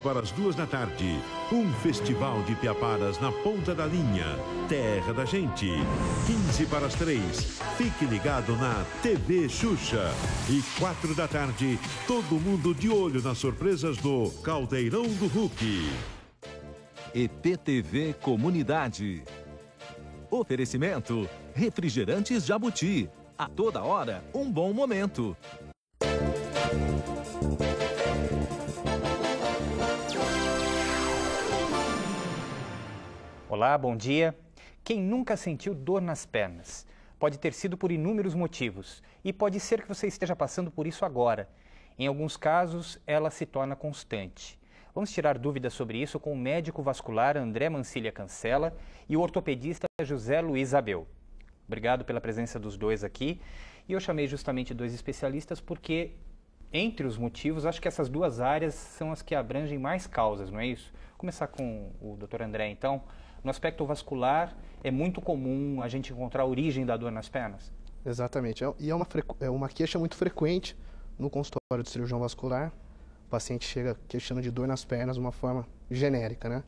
para as 2 da tarde. Um festival de piaparas na ponta da linha. Terra da Gente. 15 para as 3. Fique ligado na TV Xuxa. E 4 da tarde, todo mundo de olho nas surpresas do Caldeirão do Hulk. EPTV Comunidade. Oferecimento: Refrigerantes Jabuti. A toda hora, um bom momento. Olá, bom dia. Quem nunca sentiu dor nas pernas? Pode ter sido por inúmeros motivos e pode ser que você esteja passando por isso agora. Em alguns casos, ela se torna constante. Vamos tirar dúvidas sobre isso com o médico vascular André Mancilha Cancela e o ortopedista José Luiz Abel. Obrigado pela presença dos dois aqui. E eu chamei justamente 2 especialistas porque, entre os motivos, acho que essas 2 áreas são as que abrangem mais causas, não é isso? Vou começar com o Dr. André, então. No aspecto vascular, é muito comum a gente encontrar a origem da dor nas pernas? Exatamente. E é uma queixa muito frequente no consultório de cirurgião vascular. O paciente chega queixando de dor nas pernas de uma forma genérica, né?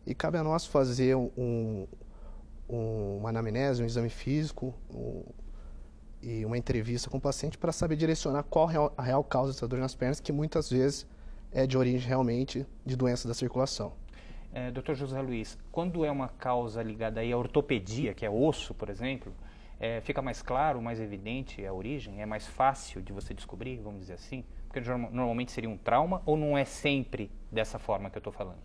E cabe a nós fazer uma anamnese, um exame físico e uma entrevista com o paciente para saber direcionar qual a real causa dessa dor nas pernas, que muitas vezes é de origem realmente de doença da circulação. Dr. José Luiz, quando é uma causa ligada aí à ortopedia, que é osso, por exemplo, fica mais claro, mais evidente a origem? É mais fácil de você descobrir, vamos dizer assim? Porque normalmente seria um trauma ou não é sempre dessa forma que eu estou falando?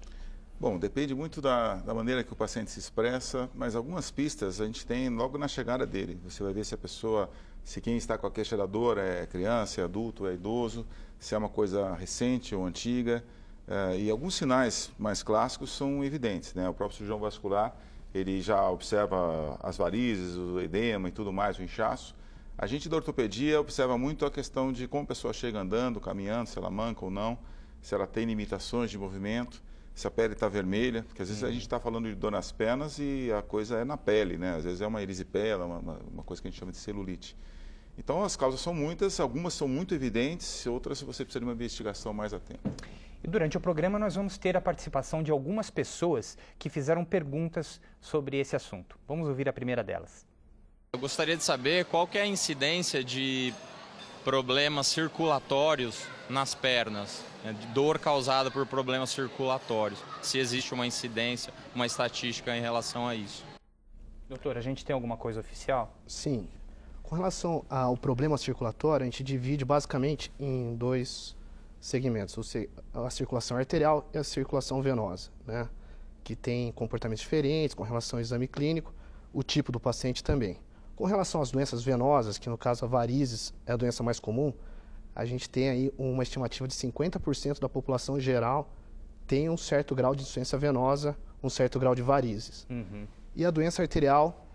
Bom, depende muito da maneira que o paciente se expressa, mas algumas pistas a gente tem logo na chegada dele. Você vai ver se a pessoa, se quem está com a queixa da dor é criança, é adulto, é idoso, se é uma coisa recente ou antiga. E alguns sinais mais clássicos são evidentes, né? O próprio cirurgião vascular, ele já observa as varizes, o edema e tudo mais, o inchaço. A gente da ortopedia observa muito a questão de como a pessoa chega andando, caminhando, se ela manca ou não, se ela tem limitações de movimento, se a pele está vermelha, porque às vezes a gente está falando de dor nas pernas e a coisa é na pele, né? Às vezes é uma erisipela, uma coisa que a gente chama de celulite. Então as causas são muitas, algumas são muito evidentes, outras você precisa de uma investigação mais atenta. E durante o programa nós vamos ter a participação de algumas pessoas que fizeram perguntas sobre esse assunto. Vamos ouvir a primeira delas. Eu gostaria de saber qual que é a incidência de problemas circulatórios nas pernas, né, de dor causada por problemas circulatórios. Se existe uma incidência, uma estatística em relação a isso. Doutor, a gente tem alguma coisa oficial? Sim. Com relação ao problema circulatório, a gente divide basicamente em 2 segmentos, a circulação arterial e a circulação venosa, né? Que tem comportamentos diferentes com relação ao exame clínico, o tipo do paciente também. Com relação às doenças venosas, que no caso a varizes é a doença mais comum, a gente tem aí uma estimativa de 50% da população geral tem um certo grau de insuficiência venosa, um certo grau de varizes. E a doença arterial,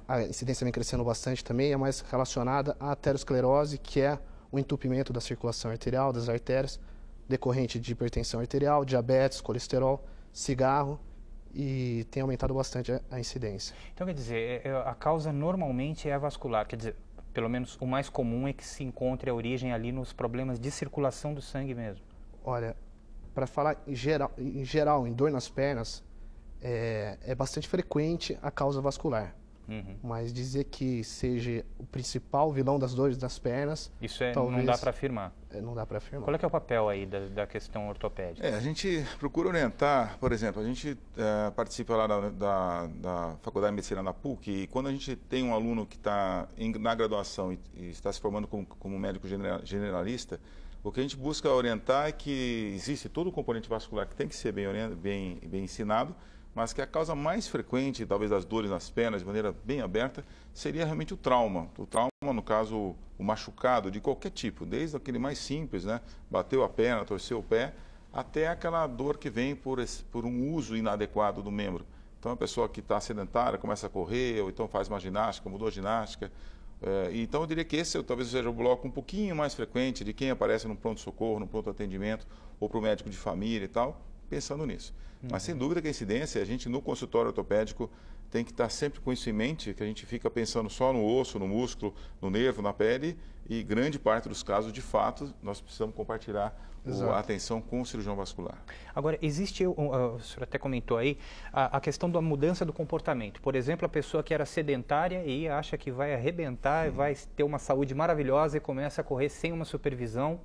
a incidência vem crescendo bastante também, é mais relacionada à aterosclerose, que é o entupimento da circulação arterial, das artérias, decorrente de hipertensão arterial, diabetes, colesterol, cigarro, e tem aumentado bastante a incidência. Então, quer dizer, a causa normalmente é a vascular, quer dizer, pelo menos o mais comum é que se encontre a origem ali nos problemas de circulação do sangue mesmo. Olha, para falar em geral, em dor nas pernas, é bastante frequente a causa vascular. Mas dizer que seja o principal vilão das dores das pernas... Isso talvez, não dá para afirmar. Não dá para afirmar. Qual é que é o papel aí da questão ortopédica? A gente procura orientar, por exemplo, a gente participa lá da Faculdade de Medicina na PUC, e quando a gente tem um aluno que está na graduação e está se formando como médico generalista, o que a gente busca orientar é que existe todo o componente vascular que tem que ser bem ensinado, mas que a causa mais frequente, talvez, das dores nas pernas, de maneira bem aberta, seria realmente o trauma. O trauma, no caso, o machucado de qualquer tipo, desde aquele mais simples, né? Bateu a perna, torceu o pé, até aquela dor que vem por um uso inadequado do membro. Então, a pessoa que está sedentária, começa a correr, ou então faz uma ginástica, mudou a ginástica. Então, eu diria que esse talvez seja o bloco um pouquinho mais frequente de quem aparece no pronto-socorro, no pronto-atendimento, ou para o médico de família e tal, pensando nisso. Mas sem dúvida que a incidência, a gente no consultório ortopédico tem que estar sempre com isso em mente, que a gente fica pensando só no osso, no músculo, no nervo, na pele, e grande parte dos casos, de fato, nós precisamos compartilhar a atenção com o cirurgião vascular. Agora, existe, o senhor até comentou aí, a questão da mudança do comportamento. Por exemplo, a pessoa que era sedentária e acha que vai arrebentar, vai ter uma saúde maravilhosa e começa a correr sem uma supervisão.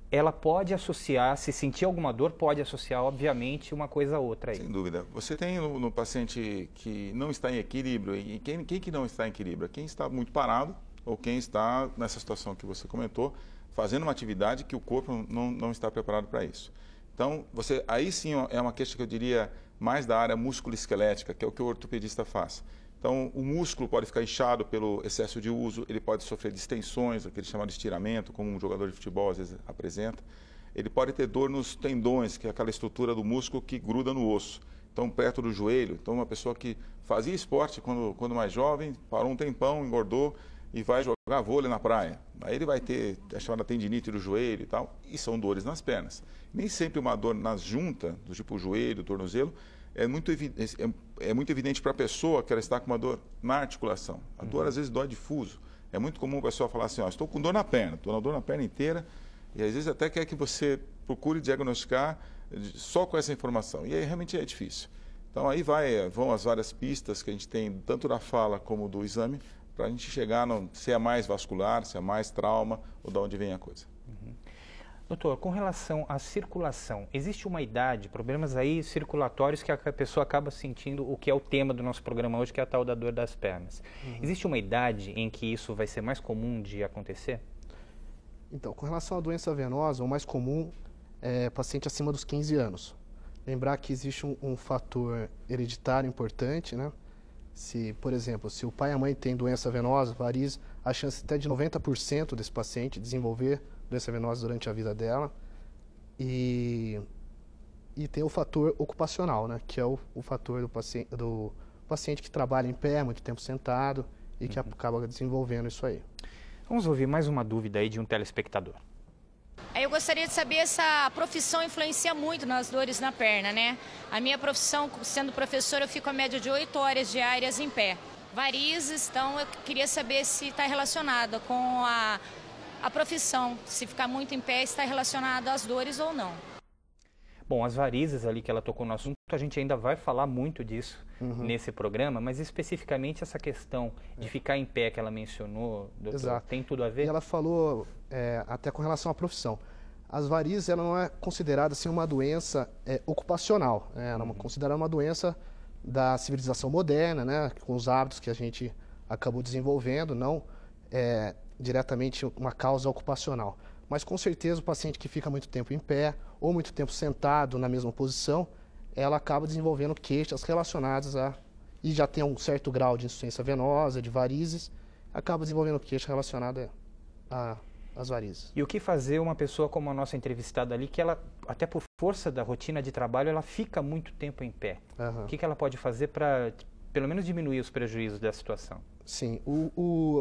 Ela pode associar, se sentir alguma dor, pode associar, obviamente, uma coisa a outra aí. Sem dúvida. Você tem no paciente que não está em equilíbrio, e quem que não está em equilíbrio? Quem está muito parado ou quem está nessa situação que você comentou, fazendo uma atividade que o corpo não está preparado para isso. Então, aí sim é uma queixa que eu diria mais da área músculo-esquelética, que é o que o ortopedista faz. Então, o músculo pode ficar inchado pelo excesso de uso, ele pode sofrer distensões, aquele chamado estiramento, como um jogador de futebol às vezes apresenta. Ele pode ter dor nos tendões, que é aquela estrutura do músculo que gruda no osso. Então, perto do joelho. Então, uma pessoa que fazia esporte quando mais jovem, parou um tempão, engordou e vai jogar vôlei na praia. Aí ele vai ter a chamada tendinite do joelho e tal, e são dores nas pernas. Nem sempre uma dor nas juntas, do tipo joelho, tornozelo, é muito evidente para a pessoa que ela está com uma dor na articulação. A dor às vezes dói difuso. É muito comum a pessoa falar assim, estou com dor na perna, estou com dor na perna inteira, e às vezes até quer que você procure diagnosticar só com essa informação. E aí realmente é difícil. Então aí vão as várias pistas que a gente tem, tanto da fala como do exame, para a gente chegar se é mais vascular, se é mais trauma, ou de onde vem a coisa. Doutor, com relação à circulação, existe uma idade, problemas aí circulatórios que a pessoa acaba sentindo, o que é o tema do nosso programa hoje, que é a tal da dor das pernas. Existe uma idade em que isso vai ser mais comum de acontecer? Então, com relação à doença venosa, o mais comum é paciente acima dos 15 anos. Lembrar que existe um fator hereditário importante, né? Se, por exemplo, se o pai e a mãe têm doença venosa, varizes, a chance até de 90% desse paciente desenvolver doença venosa durante a vida dela. E tem o fator ocupacional, né? Que é o fator do paciente que trabalha em pé, muito tempo sentado e que acaba desenvolvendo isso aí. Vamos ouvir mais uma dúvida aí de um telespectador. Eu gostaria de saber se a profissão influencia muito nas dores na perna, né? A minha profissão, sendo professora, eu fico a média de 8 horas diárias em pé. Varizes, então eu queria saber se está relacionada com a profissão, se ficar muito em pé, está relacionado às dores ou não. Bom, as varizes ali que ela tocou no assunto, a gente ainda vai falar muito disso nesse programa, mas especificamente essa questão de ficar em pé que ela mencionou, doutor, Exato. Tem tudo a ver? E ela falou até com relação à profissão. As varizes, ela não é considerada assim, uma doença ocupacional, né? Ela é considerada uma doença da civilização moderna, né? Com os hábitos que a gente acabou desenvolvendo, não diretamente uma causa ocupacional. Mas com certeza o paciente que fica muito tempo em pé ou muito tempo sentado na mesma posição, ela acaba desenvolvendo queixas relacionadas e já tem um certo grau de insuficiência venosa, de varizes, acaba desenvolvendo queixa relacionada às varizes. E o que fazer uma pessoa como a nossa entrevistada ali, que ela, até por força da rotina de trabalho, ela fica muito tempo em pé? O que ela pode fazer para, pelo menos, diminuir os prejuízos da situação? Sim,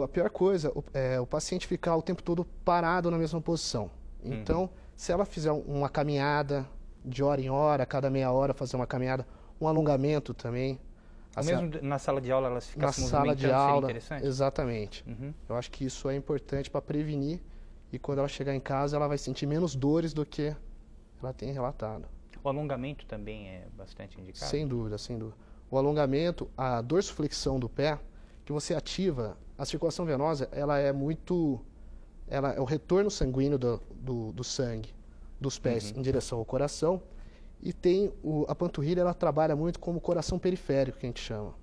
a pior coisa é o paciente ficar o tempo todo parado na mesma posição. Então, se ela fizer uma caminhada de hora em hora, a cada meia hora fazer uma caminhada, um alongamento também. Assim, mesmo na sala de aula elas ficam se movimentando, na sala de aula, seria interessante? Exatamente. Eu acho que isso é importante para prevenir e quando ela chegar em casa ela vai sentir menos dores do que ela tem relatado. O alongamento também é bastante indicado? Sem dúvida, sem dúvida. O alongamento, a dorsiflexão do pé, que você ativa, a circulação venosa, ela é o retorno sanguíneo do sangue dos pés em direção ao coração, e tem a panturrilha, ela trabalha muito como coração periférico, que a gente chama.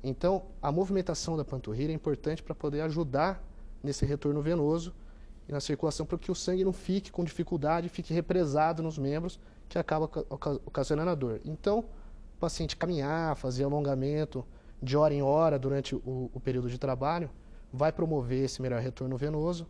Então, a movimentação da panturrilha é importante para poder ajudar nesse retorno venoso e na circulação, para que o sangue não fique com dificuldade, fique represado nos membros, que acaba ocasionando a dor. Então, o paciente caminhar, fazer alongamento de hora em hora durante o período de trabalho, vai promover esse melhor retorno venoso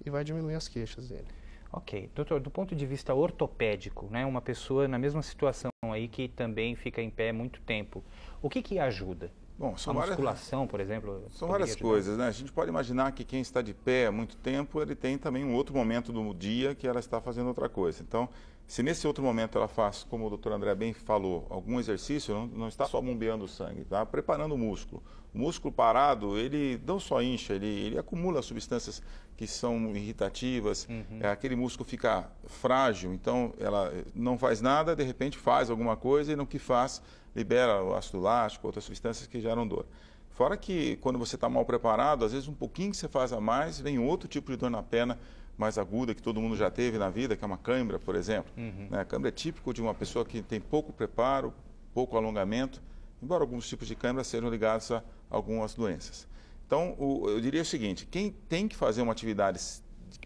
e vai diminuir as queixas dele. Ok. Doutor, do ponto de vista ortopédico, né, uma pessoa na mesma situação aí que também fica em pé muito tempo, o que ajuda? Bom, a musculação, por exemplo? São várias coisas, né? A gente pode imaginar que quem está de pé há muito tempo, ele tem também um outro momento do dia que ela está fazendo outra coisa. Então, Se nesse outro momento ela faz, como o doutor André bem falou, algum exercício, não está só bombeando o sangue, está preparando o músculo. O músculo parado, ele não só incha, ele acumula substâncias que são irritativas, aquele músculo fica frágil, então ela não faz nada, de repente faz alguma coisa e no que faz, libera o ácido lático, outras substâncias que geram dor. Fora que quando você está mal preparado, às vezes um pouquinho que você faz a mais, vem outro tipo de dor na perna, mais aguda, que todo mundo já teve na vida, que é uma cãibra, por exemplo. A cãibra é típico de uma pessoa que tem pouco preparo, pouco alongamento, embora alguns tipos de cãibra sejam ligados a algumas doenças. Então, eu diria o seguinte, quem tem que fazer uma atividade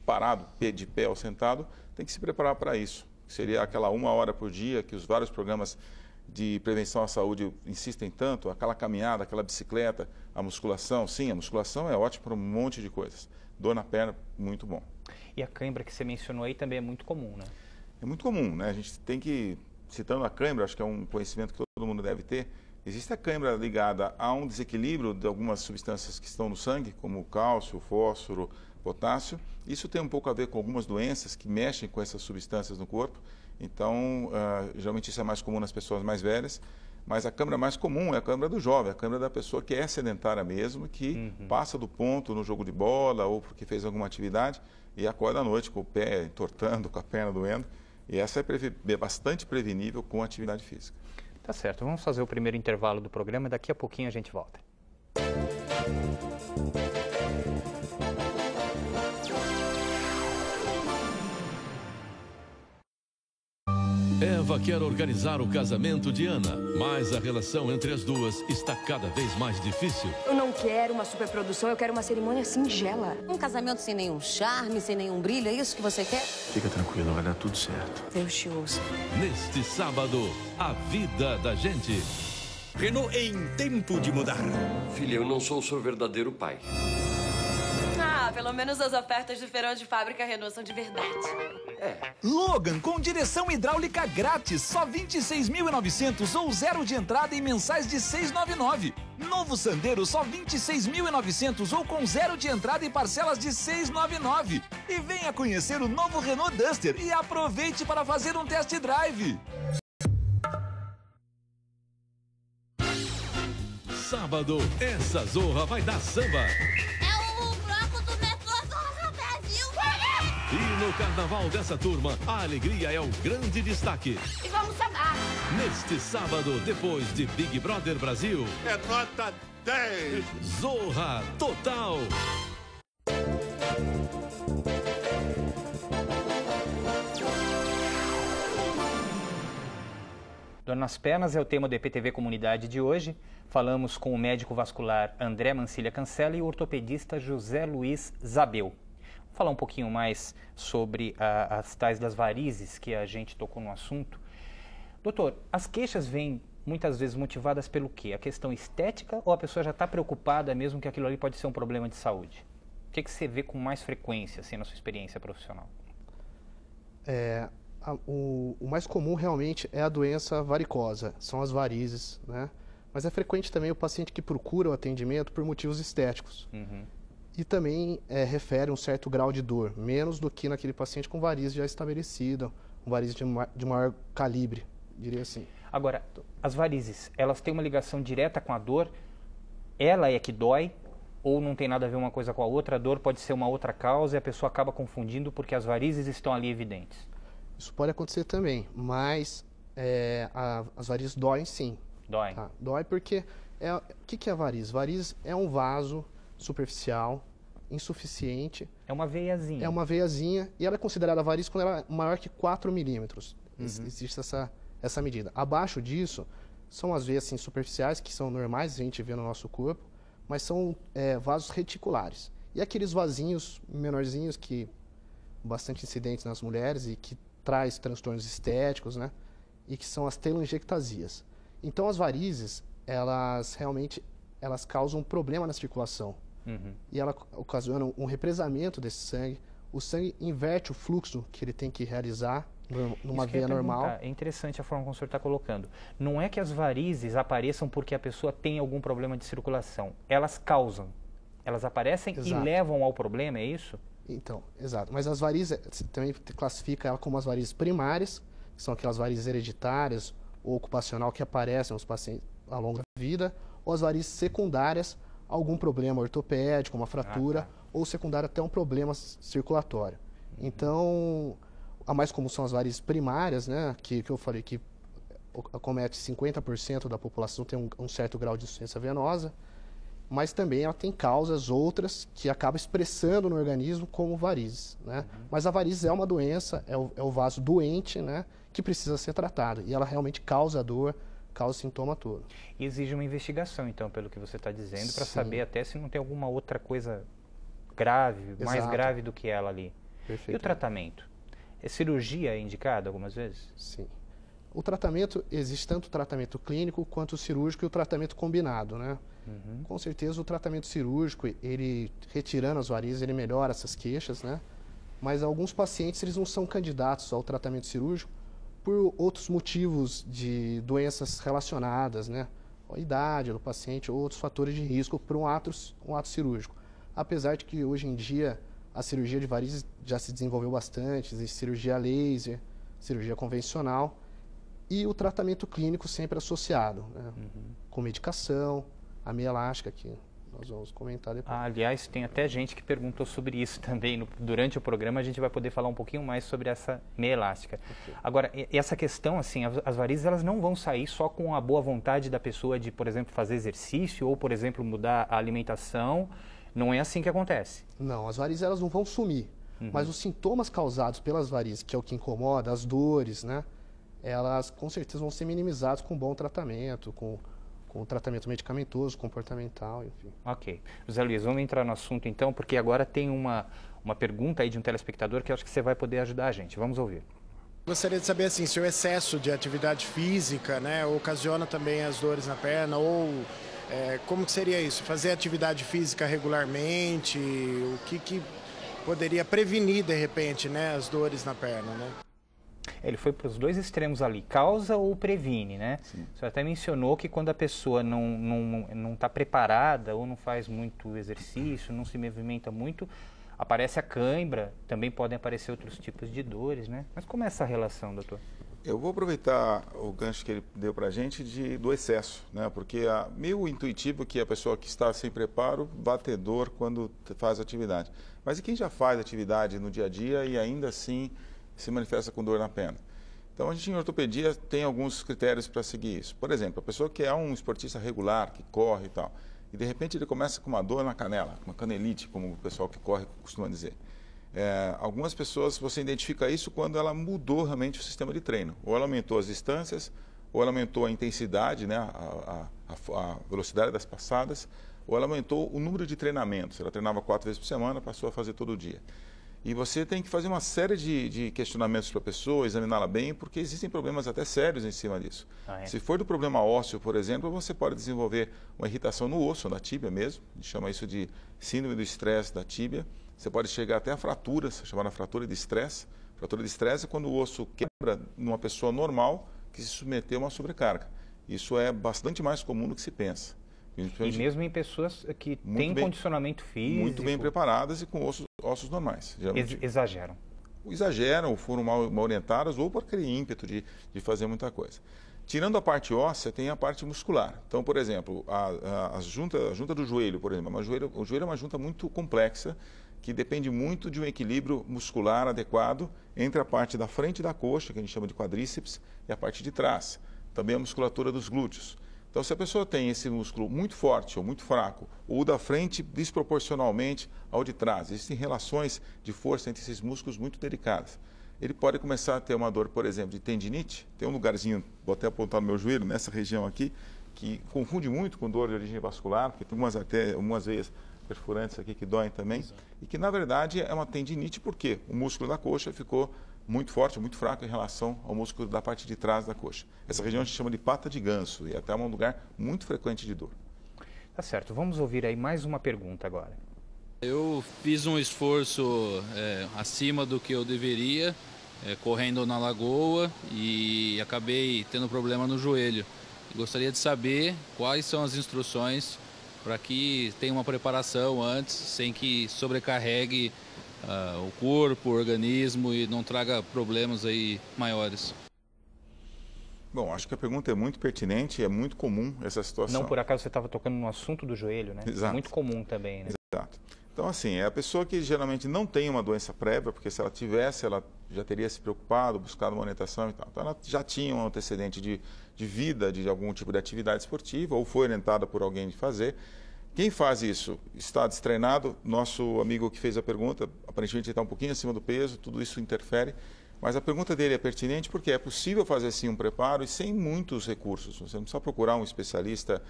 parado, de pé ou sentado, tem que se preparar para isso. Seria aquela 1 hora por dia que os vários programas de prevenção à saúde insistem tanto, aquela caminhada, aquela bicicleta, a musculação. Sim, a musculação é ótima para um monte de coisas. Dor na perna, muito bom. E a cãibra que você mencionou aí também é muito comum, né? É muito comum, né? A gente tem que, citando a cãibra, acho que é um conhecimento que todo mundo deve ter, existe a cãibra ligada a um desequilíbrio de algumas substâncias que estão no sangue, como o cálcio, o fósforo, potássio. Isso tem um pouco a ver com algumas doenças que mexem com essas substâncias no corpo. Então, geralmente isso é mais comum nas pessoas mais velhas. Mas a câimbra mais comum é a câimbra do jovem, a câimbra da pessoa que é sedentária mesmo, que passa do ponto no jogo de bola ou porque fez alguma atividade e acorda à noite com o pé entortando, com a perna doendo. E essa é bastante prevenível com atividade física. Tá certo, vamos fazer o primeiro intervalo do programa e daqui a pouquinho a gente volta. Eva quer organizar o casamento de Ana, mas a relação entre as duas está cada vez mais difícil. Eu não quero uma superprodução, eu quero uma cerimônia singela. Um casamento sem nenhum charme, sem nenhum brilho, é isso que você quer? Fica tranquila, vai dar tudo certo. Deus te ouça. Neste sábado, a vida da gente. Renault em tempo de mudar. Filha, eu não sou o seu verdadeiro pai. Pelo menos as ofertas do feirão de fábrica Renault são de verdade. Logan com direção hidráulica grátis, só 26.900 ou zero de entrada em mensais de 699. Novo Sandero, só 26.900 ou com zero de entrada em parcelas de 699. E venha conhecer o novo Renault Duster e aproveite para fazer um test drive. Sábado, essa zorra vai dar samba. E no carnaval dessa turma, a alegria é o grande destaque. E vamos sambar. Neste sábado, depois de Big Brother Brasil, É nota 10. Zorra Total. Dor nas pernas é o tema do EPTV Comunidade de hoje. Falamos com o médico vascular André Mancilha Cancela e o ortopedista José Luiz Zabel. Vou falar um pouquinho mais sobre as tais das varizes que a gente tocou no assunto. Doutor, as queixas vêm muitas vezes motivadas pelo quê? A questão estética ou a pessoa já está preocupada mesmo que aquilo ali pode ser um problema de saúde? O que você vê com mais frequência assim, na sua experiência profissional? O mais comum realmente é a doença varicosa, são as varizes, né? Mas é frequente também o paciente que procura o atendimento por motivos estéticos. E também refere um certo grau de dor, menos do que naquele paciente com varizes já estabelecida, um varizes de maior calibre, diria assim. Agora, as varizes, elas têm uma ligação direta com a dor? Ela é que dói? Ou não tem nada a ver uma coisa com a outra? A dor pode ser uma outra causa e a pessoa acaba confundindo porque as varizes estão ali evidentes? Isso pode acontecer também, mas as varizes doem sim. Dói? Tá? Dói porque, o que é a variz? Variz é um vaso superficial, insuficiente. É uma veiazinha. É uma veiazinha e ela é considerada variz quando ela é maior que 4 milímetros. Existe essa medida. Abaixo disso, são as veias assim, superficiais, que são normais, a gente vê no nosso corpo, mas são vasos reticulares. E aqueles vasinhos menorzinhos que bastante incidentes nas mulheres e que traz transtornos estéticos, né? E que são as telangiectasias. Então, as varizes, elas causam um problema na circulação. E ela ocasiona um represamento desse sangue. O sangue inverte o fluxo que ele tem que realizar numa veia normal. É interessante a forma como o senhor está colocando. Não é que as varizes apareçam porque a pessoa tem algum problema de circulação. Elas causam. Elas aparecem e levam ao problema, é isso? Então, exato. Mas as varizes, você também classifica ela como as varizes primárias, que são aquelas varizes hereditárias ou ocupacional que aparecem nos pacientes ao longo da vida, ou as varizes secundárias, algum problema ortopédico, uma fratura, ou secundário até um problema circulatório. Então, a mais comum são as varizes primárias, né, que eu falei que acomete 50% da população, tem um certo grau de insuficiência venosa, mas também ela tem causas outras que acabam expressando no organismo como varizes, né? Mas a varizes é uma doença, é o vaso doente, né, que precisa ser tratado, e ela realmente causa dor, causa sintoma todo. E exige uma investigação, então, pelo que você está dizendo, para saber até se não tem alguma outra coisa grave, mais grave do que ela ali. Perfeito. E o tratamento? É cirurgia indicada algumas vezes? Sim. O tratamento, existe tanto o tratamento clínico quanto o cirúrgico e o tratamento combinado, né? Com certeza o tratamento cirúrgico, ele retirando as varizes, ele melhora essas queixas, né? Mas alguns pacientes, eles não são candidatos ao tratamento cirúrgico por outros motivos de doenças relacionadas, né? A idade do paciente ou outros fatores de risco para um ato cirúrgico. Apesar de que hoje em dia a cirurgia de varizes já se desenvolveu bastante, existe cirurgia laser, cirurgia convencional e o tratamento clínico sempre associado, né? Com medicação, a meia elástica, que nós vamos comentar depois. Aliás, tem até gente que perguntou sobre isso também. Durante o programa a gente vai poder falar um pouquinho mais sobre essa meia elástica. Agora, essa questão, assim, as varizes elas não vão sair só com a boa vontade da pessoa de, por exemplo, fazer exercício ou, por exemplo, mudar a alimentação. Não é assim que acontece. Não, as varizes elas não vão sumir. Mas os sintomas causados pelas varizes, que é o que incomoda, as dores, né? Elas com certeza vão ser minimizadas com bom tratamento, com tratamento medicamentoso, comportamental, enfim. Ok. José Luiz, vamos entrar no assunto então, porque agora tem uma pergunta aí de um telespectador que eu acho que você vai poder ajudar a gente. Vamos ouvir. Gostaria de saber assim, se o excesso de atividade física, né, ocasiona também as dores na perna, ou como que seria isso? Fazer atividade física regularmente, o que poderia prevenir, de repente, né, as dores na perna, né? Ele foi para os dois extremos ali, causa ou previne, né? Sim. Você até mencionou que quando a pessoa não está preparada ou não faz muito exercício, não se movimenta muito, aparece a cãibra, também podem aparecer outros tipos de dores, né? Mas como é essa relação, doutor? Eu vou aproveitar o gancho que ele deu para a gente do excesso, né? Porque é meio intuitivo que a pessoa que está sem preparo vai ter dor quando faz atividade. Mas e quem já faz atividade no dia a dia e ainda assim se manifesta com dor na perna? Então, a gente em ortopedia tem alguns critérios para seguir isso. Por exemplo, a pessoa que é um esportista regular, que corre e tal, e de repente ele começa com uma dor na canela, uma canelite, como o pessoal que corre costuma dizer. Algumas pessoas, você identifica isso quando ela mudou realmente o sistema de treino. Ou ela aumentou as distâncias, ou ela aumentou a intensidade, né, a velocidade das passadas, ou ela aumentou o número de treinamentos. Ela treinava 4 vezes por semana, passou a fazer todo dia. E você tem que fazer uma série de questionamentos para a pessoa, examiná-la bem, porque existem problemas até sérios em cima disso. Se for do problema ósseo, por exemplo, você pode desenvolver uma irritação no osso, na tíbia mesmo, a gente chama isso de síndrome do estresse da tíbia. Você pode chegar até a fraturas, chamada fratura de estresse. Fratura de estresse é quando o osso quebra numa pessoa normal que se submeteu a uma sobrecarga. Isso é bastante mais comum do que se pensa. E mesmo em pessoas que têm condicionamento físico. Muito bem preparadas e com ossos normais. Exageram. Exageram, ou foram mal orientadas, ou por aquele ímpeto de fazer muita coisa. Tirando a parte óssea, tem a parte muscular. Então, por exemplo, a junta do joelho, por exemplo. O joelho é uma junta muito complexa, que depende muito de um equilíbrio muscular adequado entre a parte da frente da coxa, que a gente chama de quadríceps, e a parte de trás. Também a musculatura dos glúteos. Então, se a pessoa tem esse músculo muito forte ou muito fraco, ou da frente desproporcionalmente ao de trás, existem relações de força entre esses músculos muito delicadas. Ele pode começar a ter uma dor, por exemplo, de tendinite. Tem um lugarzinho, vou até apontar no meu joelho, nessa região aqui, que confunde muito com dor de origem vascular, porque tem umas veias perfurantes aqui que doem também. Exato. E que, na verdade, é uma tendinite porque o músculo da coxa ficou muito forte, muito fraco em relação ao músculo da parte de trás da coxa. Essa região a gente chama de pata de ganso e até é um lugar muito frequente de dor. Tá certo, vamos ouvir aí mais uma pergunta agora. Eu fiz um esforço acima do que eu deveria, correndo na lagoa e acabei tendo problema no joelho. Gostaria de saber quais são as instruções para que tenha uma preparação antes, sem que sobrecarregue o corpo, o organismo e não traga problemas aí maiores. Bom, acho que a pergunta é muito pertinente e é muito comum essa situação. Não por acaso você estava tocando no assunto do joelho, né? Exato. É muito comum também, né? Exato. Então, assim, é a pessoa que geralmente não tem uma doença prévia, porque se ela tivesse, ela já teria se preocupado, buscado uma orientação e tal. Então, ela já tinha um antecedente de vida, de algum tipo de atividade esportiva, ou foi orientada por alguém de fazer. Quem faz isso está destreinado. Nosso amigo que fez a pergunta, aparentemente está um pouquinho acima do peso, tudo isso interfere. Mas a pergunta dele é pertinente porque é possível fazer sim um preparo e sem muitos recursos. Você não precisa procurar um especialista,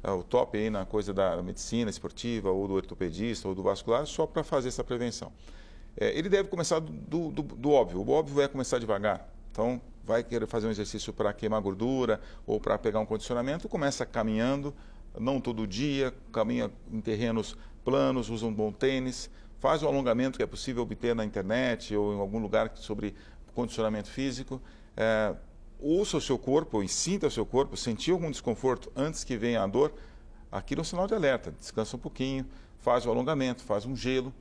o top aí na coisa da medicina esportiva, ou do ortopedista, ou do vascular, só para fazer essa prevenção. Ele deve começar do óbvio. O óbvio é começar devagar. Então, vai querer fazer um exercício para queimar gordura ou para pegar um condicionamento, começa caminhando, não todo dia, caminha em terrenos planos, usa um bom tênis, faz o alongamento que é possível obter na internet ou em algum lugar sobre condicionamento físico. Ouça o seu corpo e sinta o seu corpo, sentir algum desconforto antes que venha a dor, aquilo é um sinal de alerta. Descansa um pouquinho, faz o alongamento, faz um gelo.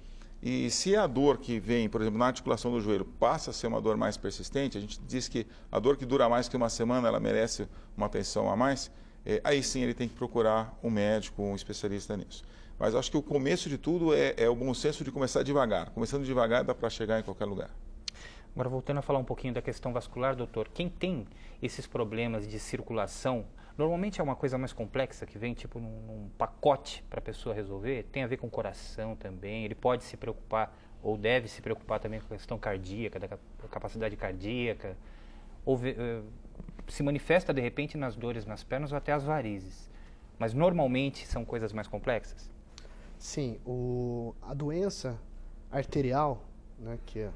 E se a dor que vem, por exemplo, na articulação do joelho, passa a ser uma dor mais persistente, a gente diz que a dor que dura mais que uma semana, ela merece uma atenção a mais, aí sim ele tem que procurar um médico, um especialista nisso. Mas acho que o começo de tudo é o bom senso de começar devagar. Começando devagar dá para chegar em qualquer lugar. Agora, voltando a falar um pouquinho da questão vascular, doutor, quem tem esses problemas de circulação, normalmente é uma coisa mais complexa, que vem tipo num pacote para a pessoa resolver, tem a ver com o coração também, ele pode se preocupar, ou deve se preocupar também com a questão cardíaca, da capacidade cardíaca, ou se manifesta de repente nas dores nas pernas ou até as varizes, mas normalmente são coisas mais complexas? Sim, a doença arterial, né, que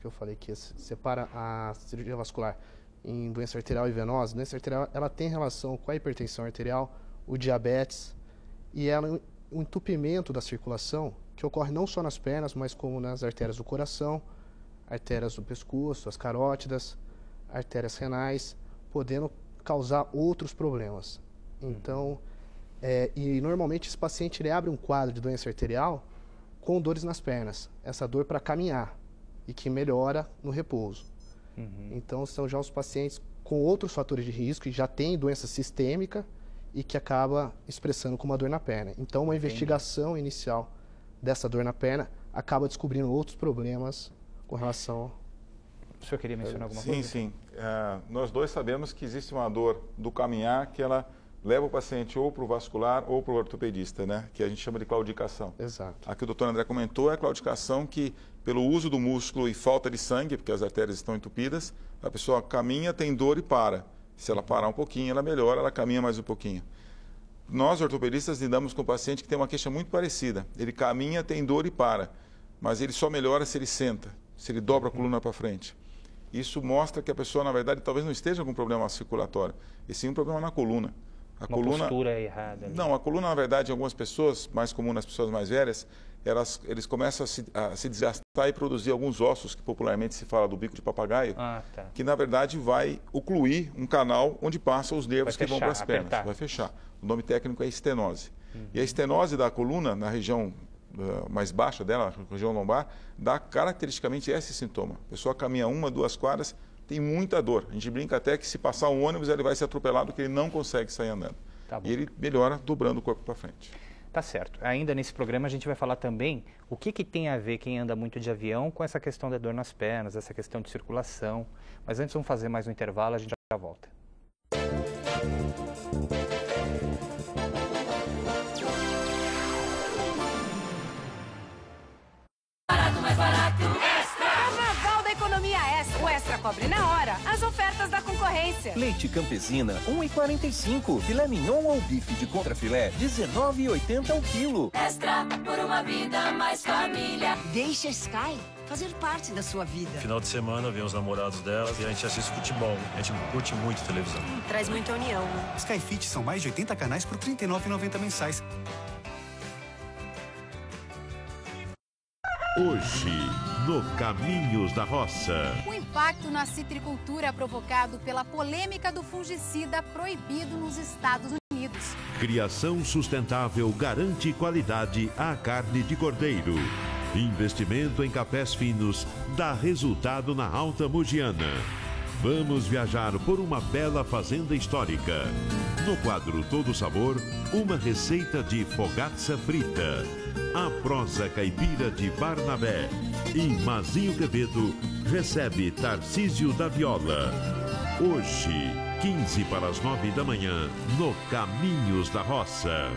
eu falei que separa a cirurgia vascular em doença arterial e venosa, a doença arterial ela tem relação com a hipertensão arterial, o diabetes e o entupimento da circulação que ocorre não só nas pernas, mas como nas artérias do coração, artérias do pescoço, as carótidas, artérias renais, podendo causar outros problemas. Então, e normalmente esse paciente ele abre um quadro de doença arterial com dores nas pernas, essa dor para caminhar e que melhora no repouso. Então, são já os pacientes com outros fatores de risco que já têm doença sistêmica e que acaba expressando com uma dor na perna. Então, uma investigação inicial dessa dor na perna acaba descobrindo outros problemas com relação... O senhor queria mencionar alguma coisa? Sim. Nós dois sabemos que existe uma dor do caminhar que ela leva o paciente ou para o vascular ou para o ortopedista, né? Que a gente chama de claudicação. Exato. A que o doutor André comentou é a claudicação que, pelo uso do músculo e falta de sangue, porque as artérias estão entupidas, a pessoa caminha, tem dor e para. Se ela parar um pouquinho, ela melhora, ela caminha mais um pouquinho. Nós, ortopedistas, lidamos com o paciente que tem uma queixa muito parecida. Ele caminha, tem dor e para, mas ele só melhora se ele senta, se ele dobra a coluna para frente. Isso mostra que a pessoa, na verdade, talvez não esteja com um problema circulatório, e sim um problema na coluna. Uma postura errada. Não, a coluna, na verdade, em algumas pessoas, mais comum nas pessoas mais velhas, eles começam a se desgastar e produzir alguns ossos, que popularmente se fala do bico de papagaio, que, na verdade, vai ocluir um canal onde passam os nervos que vão para as pernas. Vai fechar. O nome técnico é estenose. E a estenose da coluna, na região mais baixa dela, na região lombar, dá caracteristicamente esse sintoma. A pessoa caminha 1, 2 quadras, tem muita dor. A gente brinca até que se passar um ônibus ele vai ser atropelado porque ele não consegue sair andando. E ele melhora dobrando o corpo para frente. Tá certo. Ainda nesse programa a gente vai falar também o que tem a ver quem anda muito de avião com essa questão da dor nas pernas, essa questão de circulação. Mas antes vamos fazer mais um intervalo, a gente já volta. O Extra cobre na hora as ofertas da concorrência. Leite Campesina, 1,45. Filé mignon ou bife de contrafilé, 19,80 ao quilo. Extra, por uma vida mais família. Deixa a Sky fazer parte da sua vida. Final de semana vem os namorados delas e a gente assiste futebol. A gente curte muito televisão. Traz muita união, né? Sky Fit são mais de 80 canais por R$ 39,90 mensais. Hoje, no Caminhos da Roça. O impacto na citricultura provocado pela polêmica do fungicida proibido nos Estados Unidos. Criação sustentável garante qualidade à carne de cordeiro. Investimento em cafés finos dá resultado na Alta Mogiana. Vamos viajar por uma bela fazenda histórica. No quadro Todo Sabor, uma receita de fogazza frita. A prosa caipira de Barnabé. E Mazinho Quevedo recebe Tarcísio da Viola. Hoje, 15 para as 9 da manhã, no Caminhos da Roça.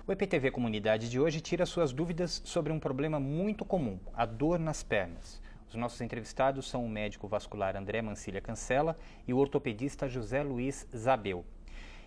O EPTV Comunidade de hoje tira suas dúvidas sobre um problema muito comum, a dor nas pernas. Os nossos entrevistados são o médico vascular André Mancilha Cancela e o ortopedista José Luiz Zabel.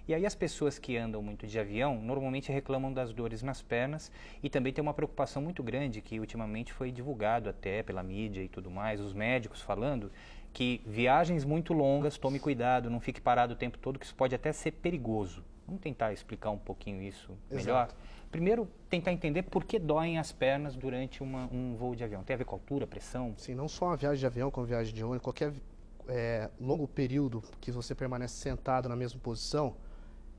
E aí as pessoas que andam muito de avião normalmente reclamam das dores nas pernas e também tem uma preocupação muito grande que ultimamente foi divulgado até pela mídia e tudo mais, os médicos falando que viagens muito longas, tome cuidado, não fique parado o tempo todo, que isso pode até ser perigoso. Vamos tentar explicar um pouquinho isso melhor? Exato. Primeiro, tentar entender por que doem as pernas durante um voo de avião. Tem a ver com altura, pressão? Sim, não só uma viagem de avião, como viagem de ônibus, qualquer longo período que você permanece sentado na mesma posição,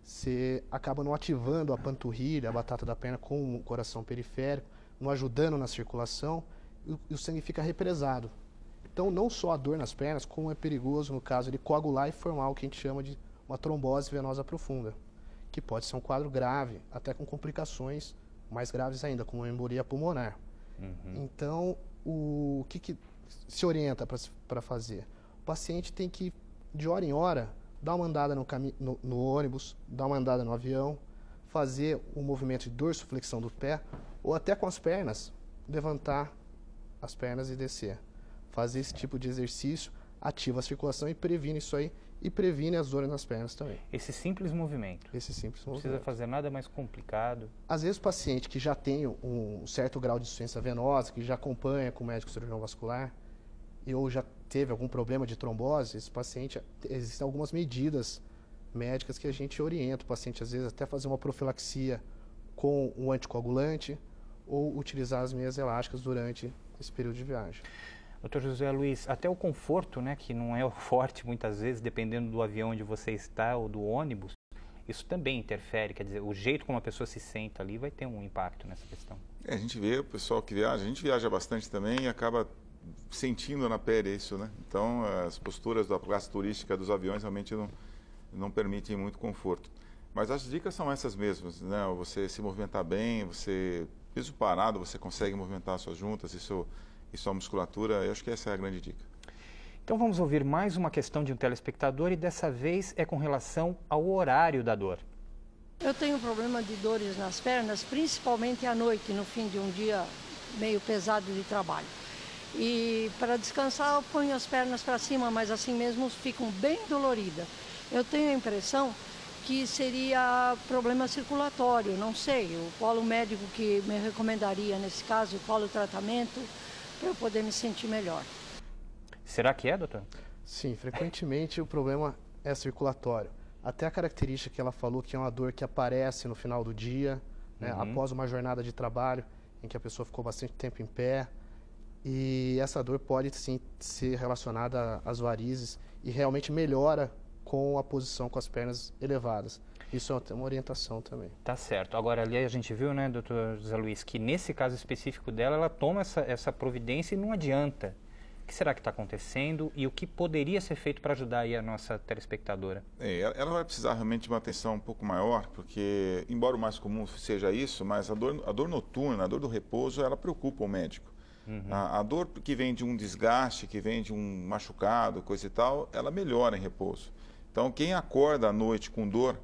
você acaba não ativando a panturrilha, a batata da perna com o coração periférico, não ajudando na circulação e o sangue fica represado. Então, não só a dor nas pernas, como é perigoso, no caso, ele coagular e formar o que a gente chama de uma trombose venosa profunda, que pode ser um quadro grave, até com complicações mais graves ainda, como a embolia pulmonar. Então, o que se orienta para fazer? O paciente tem que, de hora em hora, dar uma andada no ônibus, dar uma andada no avião, fazer o movimento de dorsiflexão do pé, ou até com as pernas, levantar as pernas e descer. Fazer esse tipo de exercício ativa a circulação e previne isso aí, e previne as dores nas pernas também. Esse simples movimento? Esse simples movimento. Não precisa fazer nada mais complicado? Às vezes o paciente que já tem um certo grau de insuficiência venosa, que já acompanha com o médico cirurgião vascular, ou já teve algum problema de trombose, esse paciente, existem algumas medidas médicas que a gente orienta o paciente, às vezes, até fazer uma profilaxia com um anticoagulante ou utilizar as meias elásticas durante esse período de viagem. Doutor José Luiz, até o conforto, né, que não é o forte muitas vezes, dependendo do avião onde você está ou do ônibus, isso também interfere, quer dizer, o jeito como a pessoa se senta ali vai ter um impacto nessa questão. A gente vê o pessoal que viaja, a gente viaja bastante também e acaba sentindo na pele isso, né? Então, as posturas da classe turística dos aviões realmente não permitem muito conforto. Mas as dicas são essas mesmas, né? Você se movimentar bem, você, piso parado, você consegue movimentar as suas juntas, isso a musculatura, eu acho que essa é a grande dica. Então vamos ouvir mais uma questão de um telespectador e dessa vez é com relação ao horário da dor. Eu tenho problema de dores nas pernas, principalmente à noite, no fim de um dia meio pesado de trabalho. E para descansar eu ponho as pernas para cima, mas assim mesmo ficam bem doloridas. Eu tenho a impressão que seria problema circulatório, não sei. Qual o médico que me recomendaria nesse caso, qual o tratamento para eu poder me sentir melhor. Será que é, doutor? Sim, frequentemente o problema é circulatório. Até a característica que ela falou, que é uma dor que aparece no final do dia, né, após uma jornada de trabalho, em que a pessoa ficou bastante tempo em pé. E essa dor pode sim ser relacionada às varizes e realmente melhora com a posição com as pernas elevadas. Isso é uma orientação também. Tá certo. Agora, ali a gente viu, né, doutor José Luiz, que nesse caso específico dela, ela toma essa providência e não adianta. O que será que está acontecendo e o que poderia ser feito para ajudar aí a nossa telespectadora? Ela vai precisar realmente de uma atenção um pouco maior, porque, embora o mais comum seja isso, mas a dor noturna, a dor do repouso, ela preocupa o médico. A dor que vem de um desgaste, que vem de um machucado, coisa e tal, ela melhora em repouso. Então, quem acorda à noite com dor,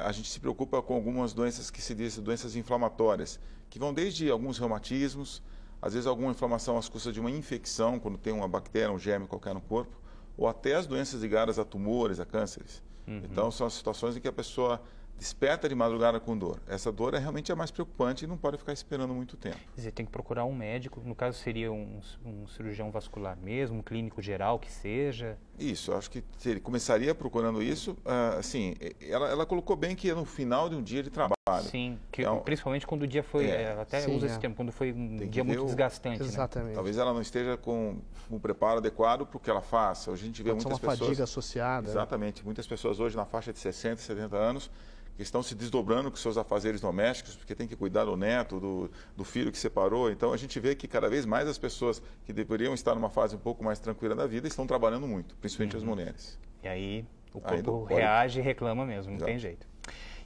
a gente se preocupa com algumas doenças que se dizem doenças inflamatórias, que vão desde alguns reumatismos, às vezes alguma inflamação às custas de uma infecção, quando tem uma bactéria, um germe qualquer no corpo, ou até as doenças ligadas a tumores, a cânceres. Então, são as situações em que a pessoa desperta de madrugada com dor. Essa dor é realmente a mais preocupante e não pode ficar esperando muito tempo. Quer dizer, tem que procurar um médico, no caso seria um cirurgião vascular mesmo, um clínico geral que seja? Isso, eu acho que ele começaria procurando isso, assim, ela colocou bem que é no final de um dia de trabalho. Sim, que, então, principalmente quando o dia foi, até usa esse termo, quando foi um dia muito desgastante. Exatamente. Né? Talvez ela não esteja com um preparo adequado para o que ela faça. Hoje a gente vê muitas pessoas... uma fadiga associada. Exatamente, muitas pessoas hoje na faixa de 60, 70 anos, que estão se desdobrando com seus afazeres domésticos, porque tem que cuidar do neto, do filho que separou. Então, a gente vê que cada vez mais as pessoas que deveriam estar numa fase um pouco mais tranquila da vida estão trabalhando muito, principalmente as mulheres. E aí o corpo reage e reclama mesmo, não tem jeito.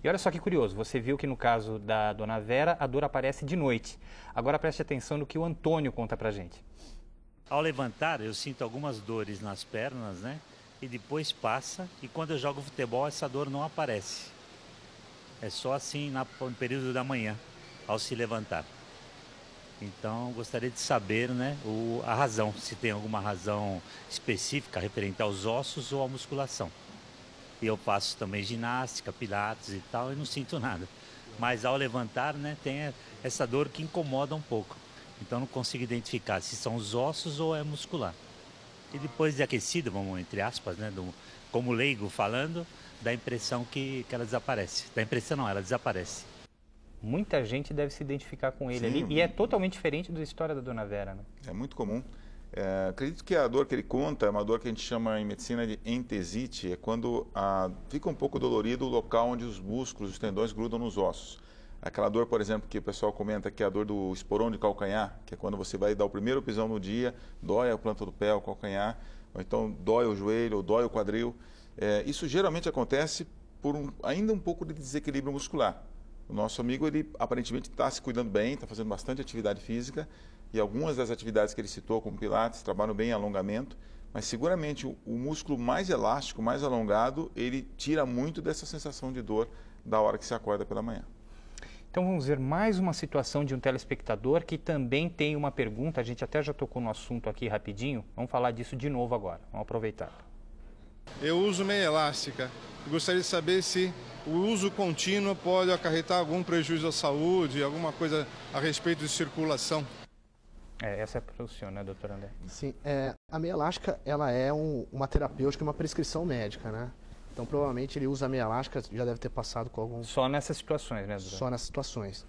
E olha só que curioso, você viu que no caso da dona Vera, a dor aparece de noite. Agora preste atenção no que o Antônio conta pra gente. Ao levantar, eu sinto algumas dores nas pernas, né? E depois passa, e quando eu jogo futebol, essa dor não aparece. É só assim no período da manhã, ao se levantar. Então, gostaria de saber, né, a razão, se tem alguma razão específica referente aos ossos ou à musculação. E eu faço também ginástica, pilates e tal, e não sinto nada. Mas ao levantar, né, tem essa dor que incomoda um pouco. Então, não consigo identificar se são os ossos ou é muscular. E depois de aquecido, vamos entre aspas, né, como leigo falando, dá a impressão que ela desaparece. Dá a impressão não, ela desaparece. Muita gente deve se identificar com ele ali, e é totalmente diferente da história da dona Vera, né? É muito comum. Acredito que a dor que ele conta é uma dor que a gente chama em medicina de entesite, é quando fica um pouco dolorido o local onde os músculos, os tendões grudam nos ossos. Aquela dor, por exemplo, que o pessoal comenta que é a dor do esporão de calcanhar, que é quando você vai dar o primeiro pisão no dia, dói a planta do pé, o calcanhar, ou então dói o joelho, ou dói o quadril. Isso geralmente acontece por ainda um pouco de desequilíbrio muscular. O nosso amigo, ele aparentemente está se cuidando bem, está fazendo bastante atividade física, e algumas das atividades que ele citou, como pilates, trabalham bem em alongamento, mas seguramente o músculo mais elástico, mais alongado, ele tira muito dessa sensação de dor da hora que se acorda pela manhã. Então vamos ver mais uma situação de um telespectador que também tem uma pergunta, a gente até já tocou no assunto aqui rapidinho, vamos falar disso de novo agora, vamos aproveitar. Eu uso meia elástica. Gostaria de saber se o uso contínuo pode acarretar algum prejuízo à saúde, alguma coisa a respeito de circulação. Essa é para o senhor, né, doutor André? Sim, a meia elástica ela é uma terapêutica, uma prescrição médica, né? Então, provavelmente, ele usa a meia elástica, já deve ter passado com algum... Só nessas situações, né, doutor? Só nessas situações.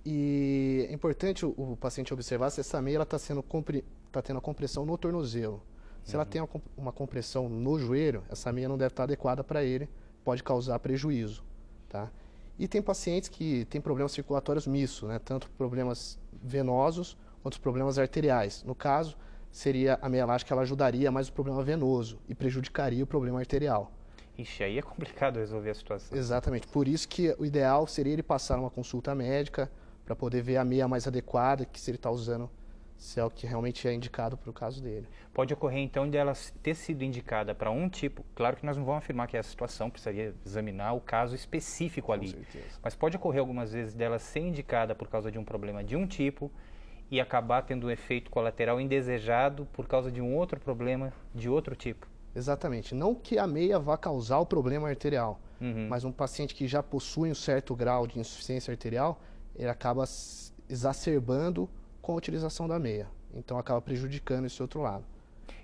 E é importante o paciente observar se essa meia está tendo a compressão no tornozelo. Se ela tem uma compressão no joelho, essa meia não deve estar adequada para ele, pode causar prejuízo, tá? E tem pacientes que têm problemas circulatórios mistos, né? Tanto problemas venosos quanto problemas arteriais. No caso, seria a meia elástica, ela ajudaria mais o problema venoso e prejudicaria o problema arterial. Ixi, aí é complicado resolver a situação. Exatamente. Por isso que o ideal seria ele passar uma consulta médica para poder ver a meia mais adequada, que se ele está usando, se é o que realmente é indicado para o caso dele. Pode ocorrer, então, de ela ter sido indicada para um tipo, claro que nós não vamos afirmar que é a situação, precisaria examinar o caso específico ali. Com certeza. Mas pode ocorrer algumas vezes dela ser indicada por causa de um problema de um tipo e acabar tendo um efeito colateral indesejado por causa de um outro problema de outro tipo. Exatamente. Não que a meia vá causar o problema arterial, mas um paciente que já possui um certo grau de insuficiência arterial, ele acaba exacerbando com a utilização da meia. Então, acaba prejudicando esse outro lado.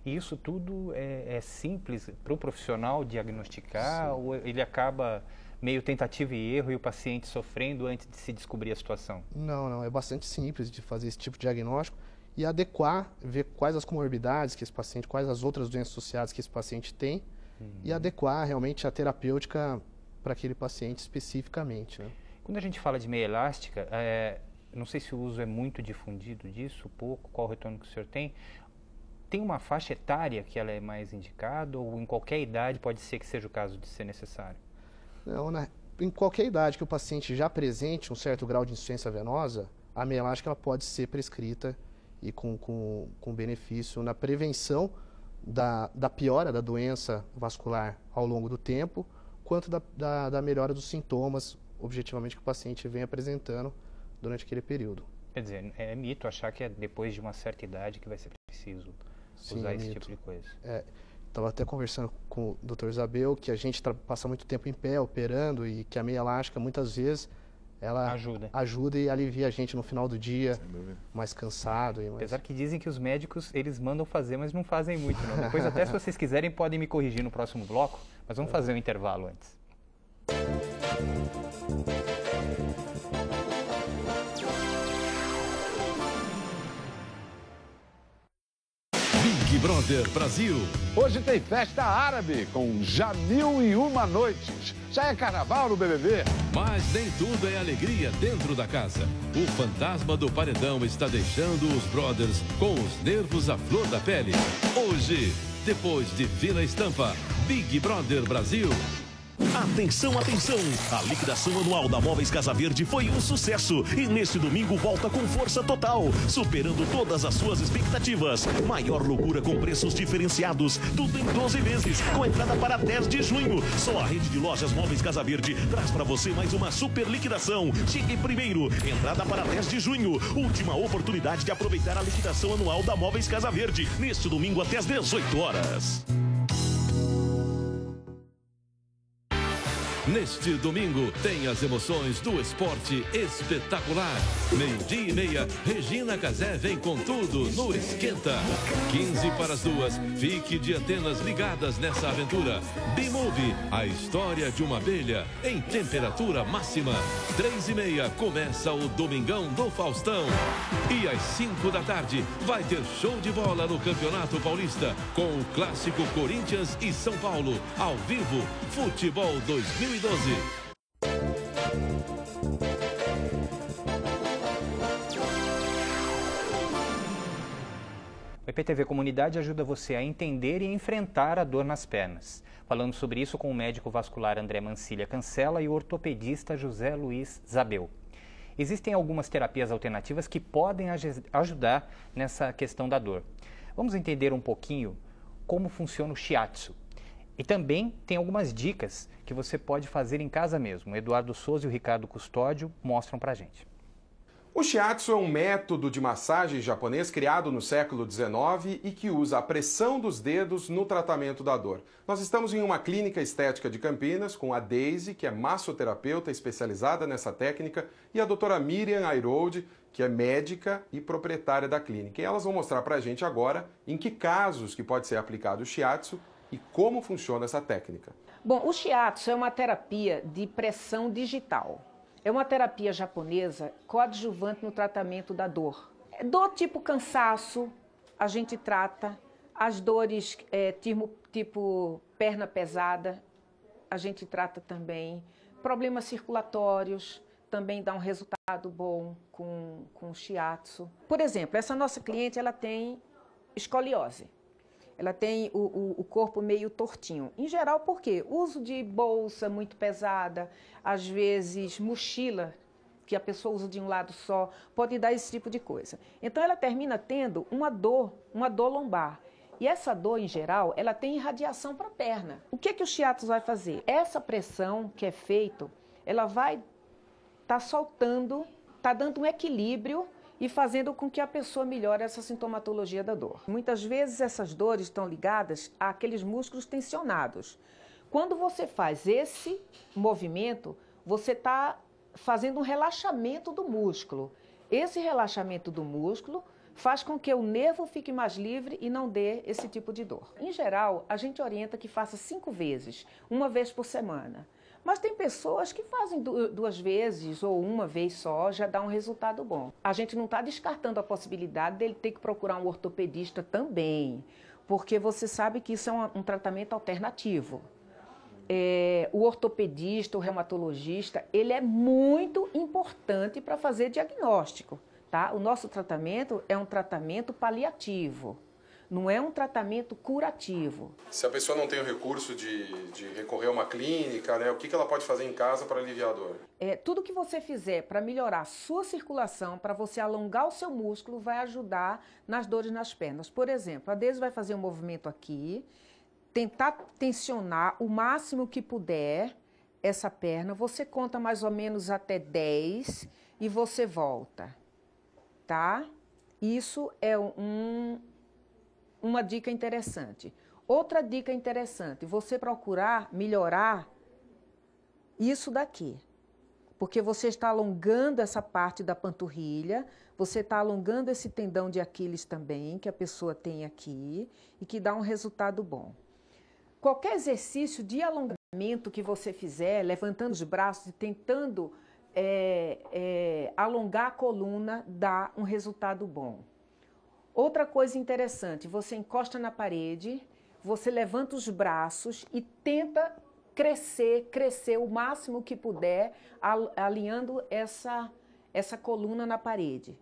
E isso tudo é simples para o profissional diagnosticar? Sim. Ou ele acaba meio tentativa e erro e o paciente sofrendo antes de se descobrir a situação? Não. É bastante simples de fazer esse tipo de diagnóstico e adequar, ver quais as comorbidades que esse paciente, quais as outras doenças associadas que esse paciente tem e adequar realmente a terapêutica para aquele paciente especificamente, né? Quando a gente fala de meia elástica, não sei se o uso é muito difundido disso, pouco, qual o retorno que o senhor tem? Tem uma faixa etária que ela é mais indicada ou em qualquer idade pode ser que seja o caso de ser necessário? Não, em qualquer idade que o paciente já apresente um certo grau de insuficiência venosa, a meia elástica ela pode ser prescrita e com benefício na prevenção da piora da doença vascular ao longo do tempo, quanto da melhora dos sintomas, objetivamente, que o paciente vem apresentando durante aquele período. Quer dizer, é mito achar que é depois de uma certa idade que vai ser preciso usar esse tipo de coisa. Estava até conversando com o Dr. Isabel que a gente passa muito tempo em pé, operando, e que a meia elástica, muitas vezes, ela ajuda e alivia a gente no final do dia, mais cansado. Apesar que dizem que os médicos, eles mandam fazer, mas não fazem muito, não. Depois, até se vocês quiserem, podem me corrigir no próximo bloco, mas vamos fazer um intervalo antes. Big Brother Brasil. Hoje tem festa árabe com já 1001 noites. Já é carnaval no BBB? Mas nem tudo é alegria dentro da casa. O fantasma do paredão está deixando os brothers com os nervos à flor da pele. Hoje, depois de Vila Estampa, Big Brother Brasil. Atenção, atenção! A liquidação anual da Móveis Casa Verde foi um sucesso e neste domingo volta com força total, superando todas as suas expectativas. Maior loucura com preços diferenciados, tudo em 12 vezes, com entrada para 10 de junho. Só a rede de lojas Móveis Casa Verde traz para você mais uma super liquidação. Chegue primeiro, entrada para 10 de junho. Última oportunidade de aproveitar a liquidação anual da Móveis Casa Verde, neste domingo até às 18 horas. Neste domingo, tem as emoções do esporte espetacular. 12:30, Regina Casé vem com tudo no Esquenta. 15 para as 2, fique de antenas ligadas nessa aventura. B-Movie, a história de uma abelha em temperatura máxima. 3:30, começa o Domingão do Faustão. E às 5 da tarde, vai ter show de bola no Campeonato Paulista, com o clássico Corinthians e São Paulo, ao vivo, Futebol 2012. O IPTV Comunidade ajuda você a entender e enfrentar a dor nas pernas. Falando sobre isso com o médico vascular André Mancilha Cancela e o ortopedista José Luiz Zabel. Existem algumas terapias alternativas que podem ajudar nessa questão da dor. Vamos entender um pouquinho como funciona o shiatsu. E também tem algumas dicas que você pode fazer em casa mesmo. O Eduardo Souza e o Ricardo Custódio mostram pra gente. O shiatsu é um método de massagem japonês criado no século XIX e que usa a pressão dos dedos no tratamento da dor. Nós estamos em uma clínica estética de Campinas com a Daisy, que é massoterapeuta especializada nessa técnica, e a doutora Miriam Airoldi, que é médica e proprietária da clínica. E elas vão mostrar pra gente agora em que casos que pode ser aplicado o shiatsu e como funciona essa técnica. Bom, o shiatsu é uma terapia de pressão digital. É uma terapia japonesa coadjuvante no tratamento da dor. Dor tipo cansaço, a gente trata. As dores tipo perna pesada, a gente trata também. Problemas circulatórios, também dá um resultado bom com o shiatsu. Por exemplo, essa nossa cliente, ela tem escoliose. Ela tem o corpo meio tortinho. Em geral, por quê? Uso de bolsa muito pesada, às vezes mochila, que a pessoa usa de um lado só, pode dar esse tipo de coisa. Então, ela termina tendo uma dor lombar. E essa dor, em geral, ela tem irradiação para a perna. O que o shiatsu vai fazer? Essa pressão que é feita, ela vai estar soltando, está dando um equilíbrio e fazendo com que a pessoa melhore essa sintomatologia da dor. Muitas vezes essas dores estão ligadas àqueles músculos tensionados. Quando você faz esse movimento, você está fazendo um relaxamento do músculo. Esse relaxamento do músculo faz com que o nervo fique mais livre e não dê esse tipo de dor. Em geral, a gente orienta que faça 5 vezes, 1 vez por semana. Mas tem pessoas que fazem 2 vezes ou 1 vez só, já dá um resultado bom. A gente não está descartando a possibilidade dele ter que procurar um ortopedista também, porque você sabe que isso é um tratamento alternativo. O ortopedista, o reumatologista, ele é muito importante para fazer diagnóstico, tá? O nosso tratamento é um tratamento paliativo. Não é um tratamento curativo. Se a pessoa não tem o recurso de recorrer a uma clínica, né, o que ela pode fazer em casa para aliviar a dor? Tudo que você fizer para melhorar a sua circulação, para você alongar o seu músculo, vai ajudar nas dores nas pernas. Por exemplo, a Deise vai fazer um movimento aqui, tentar tensionar o máximo que puder essa perna. Você conta mais ou menos até 10 e você volta, tá? Isso é uma dica interessante. Outra dica interessante, você procurar melhorar isso daqui. Porque você está alongando essa parte da panturrilha, você está alongando esse tendão de Aquiles também, que a pessoa tem aqui, e que dá um resultado bom. Qualquer exercício de alongamento que você fizer, levantando os braços e tentando alongar a coluna, dá um resultado bom. Outra coisa interessante, você encosta na parede, você levanta os braços e tenta crescer o máximo que puder, alinhando essa coluna na parede.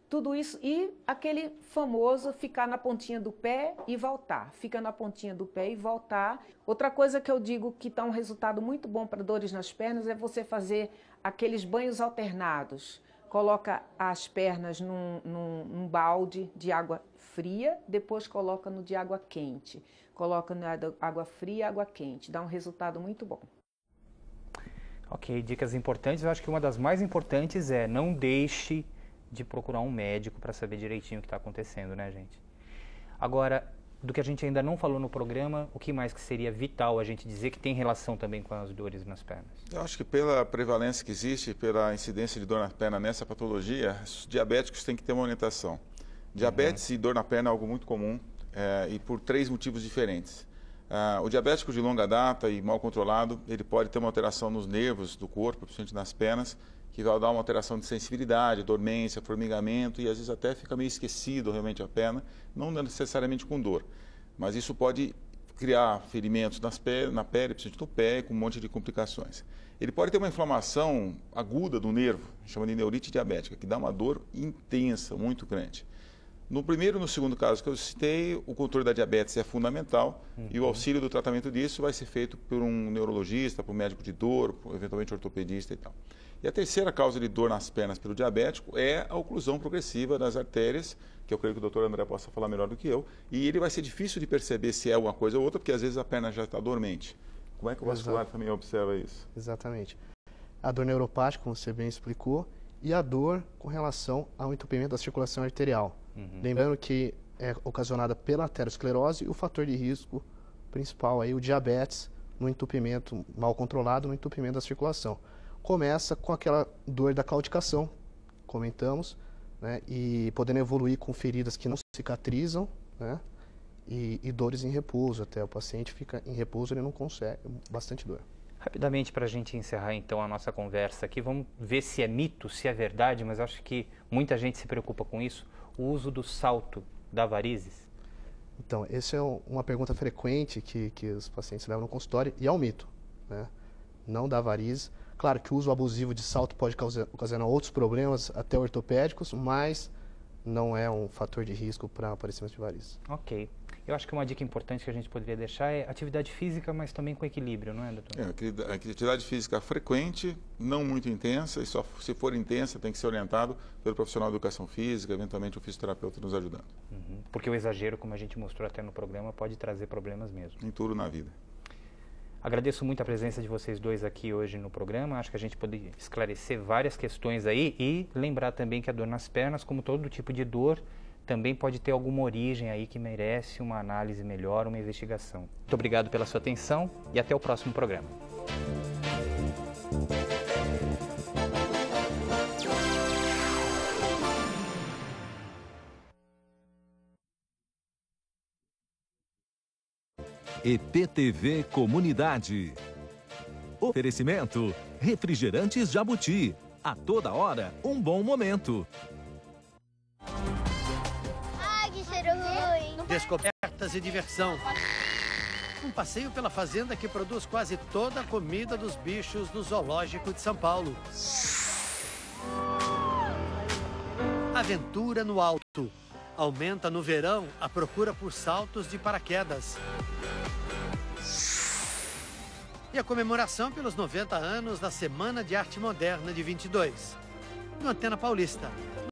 Tudo isso e aquele famoso ficar na pontinha do pé e voltar. Fica na pontinha do pé e voltar. Outra coisa que eu digo que dá um resultado muito bom para dores nas pernas é você fazer aqueles banhos alternados. Coloca as pernas num balde de água fria, depois coloca no de água quente. Coloca na água fria e água quente. Dá um resultado muito bom. Ok, dicas importantes. Eu acho que uma das mais importantes é não deixe de procurar um médico para saber direitinho o que está acontecendo, né, gente? Agora, do que a gente ainda não falou no programa, o que mais que seria vital a gente dizer que tem relação também com as dores nas pernas? Eu acho que pela prevalência que existe, pela incidência de dor na perna nessa patologia, os diabéticos têm que ter uma orientação. Diabetes e dor na perna é algo muito comum e por 3 motivos diferentes. O diabético de longa data e mal controlado, ele pode ter uma alteração nos nervos do corpo, principalmente nas pernas, que vai dar uma alteração de sensibilidade, dormência, formigamento e às vezes até fica meio esquecido realmente a perna, não necessariamente com dor. Mas isso pode criar ferimentos na pele, principalmente no pé, com um monte de complicações. Ele pode ter uma inflamação aguda do nervo, chama de neurite diabética, que dá uma dor intensa, muito grande. No primeiro e no segundo caso que eu citei, o controle da diabetes é fundamental e o auxílio do tratamento disso vai ser feito por um neurologista, por um médico de dor, eventualmente ortopedista e tal. E a terceira causa de dor nas pernas pelo diabético é a oclusão progressiva das artérias, que eu creio que o doutor André possa falar melhor do que eu, e ele vai ser difícil de perceber se é uma coisa ou outra, porque às vezes a perna já está dormente. Como é que o vascular também observa isso? Exatamente. A dor neuropática, como você bem explicou, e a dor com relação ao entupimento da circulação arterial. Lembrando que é ocasionada pela arteriosclerose e o fator de risco principal aí, o diabetes, no entupimento mal controlado, no entupimento da circulação. Começa com aquela dor da claudicação, comentamos, né, e podendo evoluir com feridas que não cicatrizam, né, e dores em repouso, até o paciente fica em repouso, ele não consegue, bastante dor. Rapidamente, para a gente encerrar então a nossa conversa aqui, vamos ver se é mito, se é verdade, mas acho que muita gente se preocupa com isso, o uso do salto dá varizes? Então, essa é uma pergunta frequente que os pacientes levam no consultório e é um mito, né? Não dá varizes. Claro que o uso abusivo de salto pode ocasionar outros problemas, até ortopédicos, mas não é um fator de risco para aparecimento de varizes. Ok. Eu acho que uma dica importante que a gente poderia deixar é atividade física, mas também com equilíbrio, não é, doutor? A atividade física frequente, não muito intensa, e só se for intensa tem que ser orientado pelo profissional de educação física, eventualmente o fisioterapeuta nos ajudando. Porque o exagero, como a gente mostrou até no programa, pode trazer problemas mesmo. Em tudo na vida. Agradeço muito a presença de vocês dois aqui hoje no programa. Acho que a gente pode esclarecer várias questões aí e lembrar também que a dor nas pernas, como todo tipo de dor, também pode ter alguma origem aí que merece uma análise melhor, uma investigação. Muito obrigado pela sua atenção e até o próximo programa. EPTV Comunidade. Oferecimento: Refrigerantes Jabuti. A toda hora, um bom momento. Ai, que cheiro ruim. Descobertas e diversão. Um passeio pela fazenda que produz quase toda a comida dos bichos no Zoológico de São Paulo. Aventura no alto. Aumenta no verão a procura por saltos de paraquedas. E a comemoração pelos 90 anos da Semana de Arte Moderna de 22. No Antena Paulista.